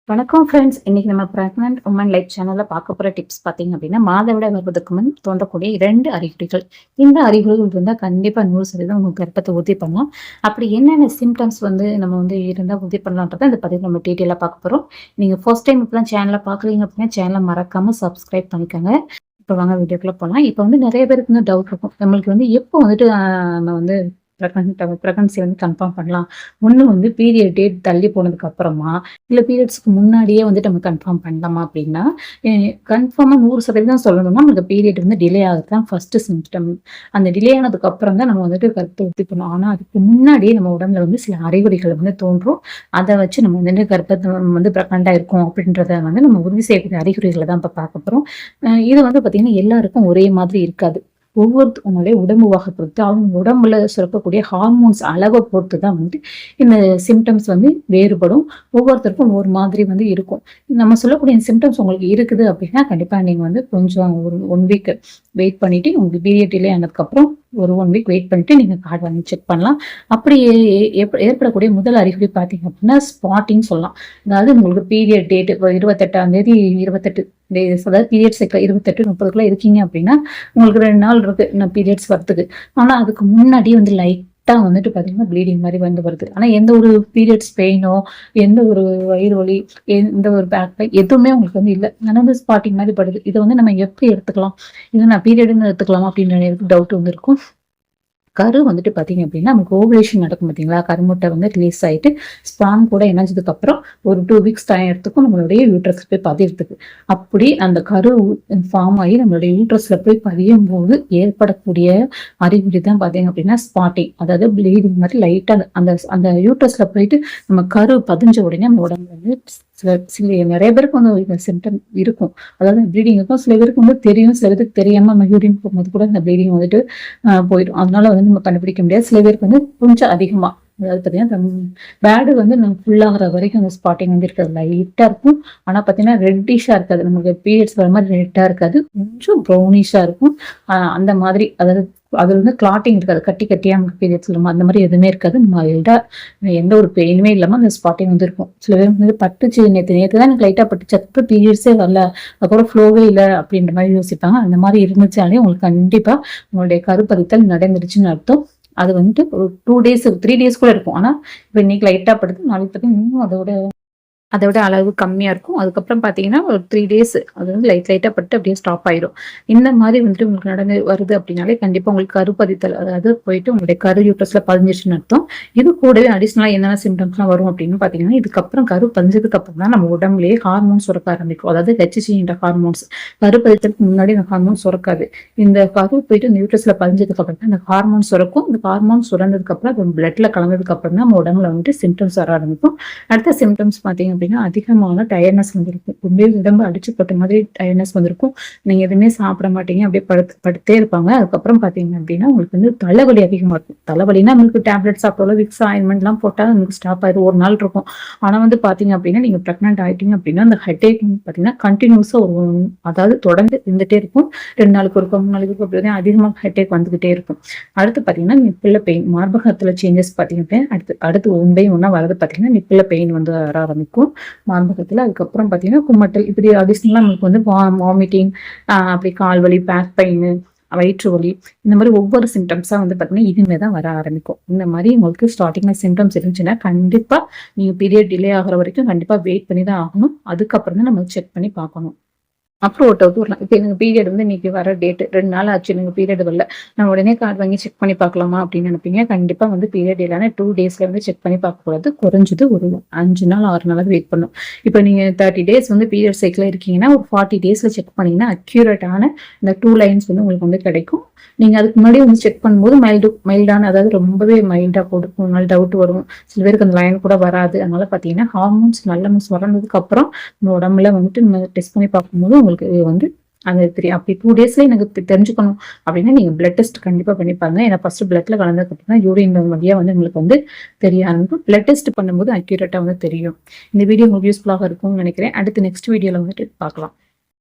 வணக்கம் ஃப்ரெண்ட்ஸ். இன்னைக்கு நம்ம பிரெக்னன்ட் உமன் லைஃப் சேனல்ல பார்க்க போற டிப்ஸ் பார்த்தீங்க அப்படின்னா, மாதவிடாய் வருவதற்கு முன் தோன்றக்கூடிய 2 அறிகுறிகள். இந்த அறிகுறிகள் இருந்தா கண்டிப்பா 100% உங்க கர்ப்பத்தை உறுதி பண்ணலாம். அப்படி என்னென்ன சிம்ப்டம்ஸ் நம்ம இருந்தா உறுதி பண்ணலான்றத இந்த பதிவு நம்ம டீட்டெயிலா பார்க்க போறோம். நீங்க ஃபர்ஸ்ட் டைம் இப்பதான் சேனல பார்க்குறீங்க அப்படின்னா, சேனல மறக்காம சப்ஸ்கிரைப் பண்ணிக்கோங்க. இப்ப வாங்க வீடியோக்குள்ள போலாம். இப்ப நெறைய பேருக்கு டவுட் இருக்கும். நம்மளுக்கு எப்போ நம்ம பிரெக்னன்சி கன்ஃபார்ம் பண்ணலாம். ஒண்ணு பீரியட் டேட் தள்ளி போனதுக்கு அப்புறமா, இல்ல பீரியட்ஸ்க்கு முன்னாடியே நம்ம கன்ஃபார்ம் பண்ணலாமா அப்படின்னா, கன்ஃபார்மா 100% சொல்லணும்னா நமக்கு பீரியட் டிலே ஆகுது தான் ஃபர்ஸ்ட் சிம்ப்டம். அந்த டிலே ஆனதுக்கு அப்புறம் தான் நம்ம கர்ப்பத்தை உறுதி பண்ணணும். ஆனா அதுக்கு முன்னாடியே நம்ம உடம்புல சில அறிகுறிகள் தோன்றும். அதை வச்சு நம்ம கர்ப்பத்தை பிரெக்னண்டா இருக்கும் அப்படின்றத நம்ம உறுதி செய்யக்கூடிய அறிகுறிகளை தான் இப்ப பார்க்க போறோம். இது பாத்தீங்கன்னா எல்லாருக்கும் ஒரே மாதிரி இருக்காது. ஒவ்வொருத்தவங்களுடைய உடம்பு வாக பொறுத்து, அவங்க உடம்புல சுரக்கக்கூடிய ஹார்மோன்ஸ் அளவை பொறுத்து தான் இந்த சிம்டம்ஸ் வேறுபடும். ஒவ்வொருத்தருக்கும் ஒரு மாதிரி இருக்கும். நம்ம சொல்லக்கூடிய சிம்டம்ஸ் உங்களுக்கு இருக்குது அப்படின்னா, கண்டிப்பா நீங்க கொஞ்சம் ஒரு 1 வீக் வெயிட் பண்ணிட்டு, உங்களுக்கு பீரியட் டிலே ஆனதுக்கப்புறம் ஒரு 1 வீக் வெயிட் பண்ணிட்டு நீங்க கார்டு வாங்கி செக் பண்ணலாம். அப்படி ஏற்படக்கூடிய முதல் அறிகுறி பார்த்தீங்க அப்படின்னா, ஸ்பாட்டிங் சொல்லலாம். அதாவது உங்களுக்கு பீரியட் டேட் இப்போ 28ஆம் தேதி 28 டேஸ், அதாவது பீரியட் சைக்கிள் 28 30க்குள்ள இருக்கீங்க அப்படின்னா, உங்களுக்கு 2 நாள் இருக்கு இன்னும் பீரியட்ஸ் வரதுக்கு. ஆனா அதுக்கு முன்னாடியே லைட்டா பாத்தீங்கன்னா ப்ளீடிங் மாதிரி வருது. ஆனா எந்த ஒரு பீரியட்ஸ் பெயினோ, எந்த ஒரு வயிறு வலி, எந்த ஒரு பேக் பெயின் எதுவுமே உங்களுக்கு இல்ல. ஆனா ஸ்பாட்டிங் மாதிரி படுது. இதை நம்ம எப்படி எடுத்துக்கலாம்? இது நான் பீரியட்னு எடுத்துக்கலாமா அப்படின்ற டவுட் இருக்கும். கரு பாத்தீங்க அப்படின்னா, நமக்கு ஓவலேஷன் நடக்கும் பார்த்தீங்களா? கருமுட்டை ரிலீஸ் ஆயிட்டு ஸ்பாம் கூட இணைஞ்சதுக்கு அப்புறம் ஒரு 2 வீக்ஸ் டைம் எடுத்துக்கும் நம்மளுடைய யூட்ரஸ் போய் பதியறதுக்கு. அப்படி அந்த கரு ஃபார்ம் ஆகி நம்மளுடைய யூட்ரஸ்ல போய் பதியும் போது ஏற்படக்கூடிய அறிகுறி தான் பாத்தீங்க அப்படின்னா ஸ்பாட்டிங். அதாவது ப்ளீடிங் மாதிரி லைட்டா அந்த அந்த யூட்ரஸ்ல போயிட்டு நம்ம கரு பதிஞ்ச உடனே நம்ம உடம்புல நிறைய பேருக்கு இந்த சிம்டம் இருக்கும். அதாவது ப்ளீடிங் இருக்கும். சில பேருக்கு தெரியும், சில பேருக்கு தெரியாம நம்ம யூரின் போகும்போது கூட இந்த ப்ளீடிங் போயிடும். அதனால நம்ம கண்டுபிடிக்க முடியாது. சில பேருக்கு கொஞ்சம் அதிகமா, அதாவது பாத்தீங்கன்னா பேடு நம்ம ஃபுல்லாகிற வரைக்கும் அந்த ஸ்பாட்டிங் இருக்காது, லைட்டா இருக்கும். ஆனா பாத்தீங்கன்னா ரெட்டிஷா இருக்காது. நமக்கு பீரியட்ஸ் வர மாதிரி ரெட்டா இருக்காது, கொஞ்சம் ப்ரௌனிஷா இருக்கும். அந்த மாதிரி, அதாவது அது கிளாட்டிங் இருக்காது, கட்டி கட்டியா நமக்கு பீரியட்ஸ் இல்லாம அந்த மாதிரி எதுவுமே இருக்காது. மைல்டா எந்த ஒரு பெயினுமே இல்லாம அந்த ஸ்பாட்டிங் இருக்கும். சில பேர் பட்டுச்சு, நேற்று தான் எனக்கு லைட்டா பட்டுச்சு, அப்புறம் பீரியட்ஸே வரல, அதுக்கப்புறம் ஃப்ளோவே இல்லை அப்படின்ற மாதிரி யோசிப்பாங்க. அந்த மாதிரி இருந்துச்சாலே உங்களுக்கு கண்டிப்பா உங்களுடைய கருப்பரித்தல் நடந்துருச்சுன்னு அர்த்தம். அது ஒரு 2 டேஸ் 3 டேஸ் கூட இருக்கும். ஆனா இப்ப இன்னைக்கு லைட்டா படுத்து, நாளைக்கு பார்த்தீங்கன்னா இன்னும் அதோட அளவு கம்மியா இருக்கும். அதுக்கப்புறம் பாத்தீங்கன்னா ஒரு 3 டேஸ் அது லைட்டா பட்டு அப்படியே ஸ்டாப் ஆயிடும். இந்த மாதிரி உங்களுக்கு நடந்து வருது அப்படின்னாலே கண்டிப்பா உங்களுக்கு கருப்பதித்தல், அதாவது போயிட்டு உங்களுடைய கரு யூட்ரஸ்ல பதிஞ்சிருச்சுன்னு அர்த்தம். இது கூடவே அடிஷனலா என்னென்ன சிம்டம்ஸ்லாம் வரும் அப்படின்னு பாத்தீங்கன்னா, இதுக்கப்புறம் கரு பதிஞ்சதுக்கு அப்புறம் தான் நம்ம உடம்புலேயே ஹார்மோன்ஸ் சுரக்க ஆரம்பிக்கும். அதாவது ஹெச்சிசின்ற ஹார்மோன்ஸ். கருப்பதித்தலுக்கு முன்னாடி அந்த ஹார்மோன்ஸ் சுரக்காது. இந்த கரு போயிட்டு இந்த யூட்ரஸ்ல பதிஞ்சதுக்கு அப்புறம் தான் அந்த ஹார்மோன் சுரக்கும். இந்த ஹார்மோன் சுரந்ததுக்கு அப்புறம் பிளட்ல கலந்ததுக்கு அப்புறம் தான் நம்ம உடம்புல சிம்டம்ஸ் வர ஆரம்பிக்கும். அடுத்த சிம்டம்ஸ் பாத்தீங்க அதிகமான டயர்னஸ் வந்திருக்கும். ரொம்ப உடம்பு அடிச்சு போட்ட மாதிரி டயர்னஸ் வந்திருக்கும். நீங்க எதுவுமே சாப்பிட மாட்டீங்க, அப்படியே படுத்தே இருப்பாங்க. அதுக்கப்புறம் பாத்தீங்க அப்படின்னா உங்களுக்கு தலைவலி அதிகமா இருக்கும். தலைவலினா உங்களுக்கு டேப்லெட் சாப்பிட்டாலும் விக்ஸ் ஆயின்மெண்ட் எல்லாம் போட்டா உங்களுக்கு ஸ்டாப் ஆயிடும், ஒரு நாள் இருக்கும். ஆனா பாத்தீங்க அப்படின்னா நீங்க பிரெக்னன்ட் ஆயிட்டீங்க அப்படின்னா அந்த ஹெட்டேக் பாத்தீங்கன்னா கண்டினியூஸா அதாவது தொடர்ந்து இருந்துட்டே இருக்கும். 2 நாளுக்கு ஒரு 3 நாளுக்கு அப்படி அதிகமாக ஹெட்டேக் வந்துகிட்டே இருக்கும். அடுத்து பாத்தீங்கன்னா நிப்பிள்ள பெயின், மார்பகத்துல சேஞ்சஸ் பாத்தீங்கன்னா அடுத்து ஒன்னா வரது பாத்தீங்கன்னா நிப்பிள்ள பெயின் வர ஆரம்பிக்கும் மார்பகத்துல. அதுக்கப்புறம் பாத்தீங்கன்னா குமட்டல், இப்படி அடிஷனலா நமக்கு வாமிட்டிங், அப்படி கால் வலி, பேக் பெயின், வயிற்று வலி, இந்த மாதிரி ஒவ்வொரு சிம்டம்ஸா பாத்தீங்கன்னா இனிமே தான் வர ஆரம்பிக்கும். இந்த மாதிரி உங்களுக்கு ஸ்டார்டிங்ல சிம்டம்ஸ் இருந்துச்சுன்னா கண்டிப்பா நீங்க பீரியட் டிலே ஆகிற வரைக்கும் கண்டிப்பா வெயிட் பண்ணி தான் ஆகணும். அதுக்கப்புறம் தான் நம்ம செக் பண்ணி பார்க்கணும். அப்புறம் ஒரு டவுட் வரலாம், இப்போ எனக்கு பீரியட் இன்னைக்கு வர டேட் 2 நாள் ஆச்சு, எனக்கு பீரியட் வரல, நான் உடனே கார்டு வாங்கி செக் பண்ணி பார்க்கலாமா அப்படின்னு நினைப்பீங்க. கண்டிப்பா பீரியட் இல்லைன்னா 2 டேஸ்ல செக் பண்ணி பார்க்கக்கூடாது. குறைஞ்சது ஒரு 5 நாள் 6 நாளாவது வெயிட் பண்ணும். இப்போ நீங்க 30 டேஸ் பீரியட் சைக்கிள் இருக்கீங்கன்னா ஒரு 40 டேஸ்ல செக் பண்ணீங்கன்னா அக்யூரேட்டான இந்த 2 லைன்ஸ் உங்களுக்கு கிடைக்கும். நீங்க அதுக்கு முன்னாடி செக் பண்ணும்போது மைல்டான, அதாவது ரொம்பவே மைல்டா கொடுக்கும், நல்ல டவுட் வரும். சில பேருக்கு அந்த லைன் கூட வராது. அதனால பாத்தீங்கன்னா ஹார்மோன்ஸ் நல்ல வளர்ந்ததுக்கு அப்புறம் நம்ம உடம்புல நம்ம டெஸ்ட் பண்ணி பார்க்கும்போது உங்களுக்கு அந்த அப்படி 2 டேஸ்ல எனக்கு தெரிஞ்சுக்கணும் அப்படின்னா நீங்க பிளட் டெஸ்ட் கண்டிப்பா பண்ணிப்பாங்க. ஏன்னா ஃபர்ஸ்ட் பிளட்ல கலந்ததுக்கு அப்புறம் தான் யூரின் வழியா உங்களுக்கு தெரிய ஆரம்பிக்கும். பிளட் டெஸ்ட் பண்ணும்போது அக்யூரேட்டா தெரியும். இந்த வீடியோ உங்களுக்கு யூஸ்ஃபுல்லாக இருக்கும்னு நினைக்கிறேன். அடுத்து நெக்ஸ்ட் வீடியோல பார்க்கலாம்.